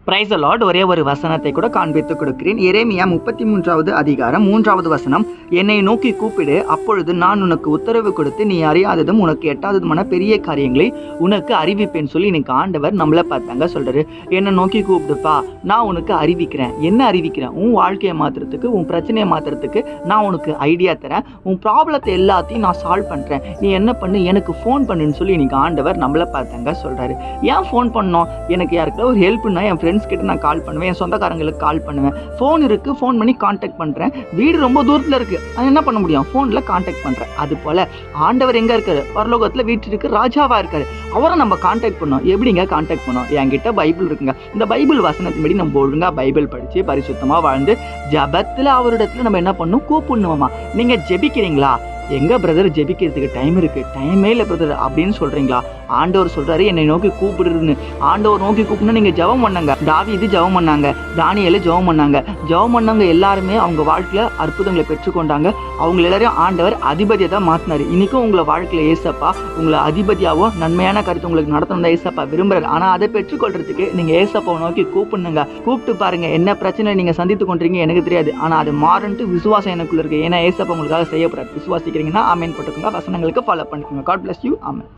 Praise the Lord. ஒரே ஒரு வசனத்தை கூட காண்பித்து கொடுக்கிறேன். எரேமியா 33வது அதிகாரம் 3வது வசனம். என்னை நோக்கி கூப்பிடு, அப்பொழுது நான் உனக்கு உத்தரவு கொடுத்து நீ அறியாததும் உனக்கு எட்டாததுமான பெரிய காரியங்களை உனக்கு அறிவிப்பேன்னு சொல்லி இன்னைக்கு ஆண்டவர் நம்மளை பார்த்தாங்க சொல்றாரு. என்னை நோக்கி கூப்பிடுப்பா, நான் உனக்கு அறிவிக்கிறேன். என்ன அறிவிக்கிறேன்? உன் வாழ்க்கையை மாத்துறதுக்கு, உன் பிரச்சனையை மாத்துறதுக்கு நான் உனக்கு ஐடியா தரேன். உன் ப்ராப்ளத்தை எல்லாத்தையும் நான் சால்வ் பண்றேன். நீ என்ன பண்ணு, எனக்கு ஃபோன் பண்ணுன்னு சொல்லி இன்னைக்கு ஆண்டவர் நம்மளை பார்த்தாங்க சொல்றாரு. ஏன் ஃபோன் பண்ணோம்? எனக்கு யாருக்கிட்ட ஒரு ஹெல்ப்னா என் ஃப்ரெண்ட்ஸ் கிட்ட நான் கால் பண்ணுவேன், என் சொந்தக்காரங்களுக்கு கால் பண்ணுவேன். ஃபோன் இருக்கு, ஃபோன் பண்ணி கான்டாக்ட் பண்றேன். வீடு ரொம்ப தூரத்தில் இருக்கு, அது என்ன பண்ண முடியும்? ஃபோனில் கான்டாக்ட் பண்றேன். அது போல ஆண்டவர் எங்க இருக்காரு? பரலோகத்தில் வீட்டுக்கு ராஜாவா இருக்காரு. அவரை நம்ம கான்டாக்ட் பண்ணோம். எப்படிங்க கான்டாக்ட் பண்ணோம்? என்கிட்ட பைபிள் இருக்குங்க. இந்த பைபிள் வசனத்தின்படி நம்ம ஒழுங்கா பைபிள் படிச்சு பரிசுத்தமா வாழ்ந்து ஜபத்துல அவரிடத்துல நம்ம என்ன பண்ணணும்? கூப்பிடணுமா? நீங்க ஜெபிக்கிறீங்களா? எங்க பிரதர் ஜெபிக்கிறதுக்கு டைம் இருக்கு, டைமே இல்லை பிரதர் அப்படின்னு சொல்றீங்களா? ஆண்டவர் சொல்றாரு என்னை நோக்கி கூப்பிடுன்னு. ஆண்டவர் நோக்கி கூப்பிடணும். நீங்க ஜெபம் பண்ணாங்க. தாவீது ஜெபம் பண்ணாங்க, தானியேல் ஜெபம் பண்ணாங்க. ஜெபம் பண்ணவங்க எல்லாருமே அவங்க வாழ்க்கையில அற்புதங்களை பெற்றுக்கொண்டாங்க. அவங்க எல்லாரையும் ஆண்டவர் அதிபதியை தான் மாத்தினாரு. இன்னைக்கும் உங்களை வாழ்க்கையில ஏசப்பா உங்களை அதிபதியாவோ நன்மையான கருத்து உங்களுக்கு நடத்தணும் தான் ஏசப்பா விரும்புறாரு. ஆனா அதை பெற்றுக்கொள்றதுக்கு நீங்க ஏசப்பாவை நோக்கி கூப்பிடுங்க. கூப்பிட்டு பாருங்க. என்ன பிரச்சனை நீங்க சந்தித்து கொண்டீங்க எனக்கு தெரியாது, ஆனா அது மாறன்ட்டு விசுவாசம் எனக்குள்ள இருக்கு. ஏன்னா ஏசப்பா உங்களுக்காக செய்யப்படுறாரு. விசுவாசிக்கிறீங்கன்னா ஆமென் போட்டுக்கோங்க. வசனங்களுக்கு ஃபாலோ பண்ணிக்கோங்க. God bless you. ஆமென்.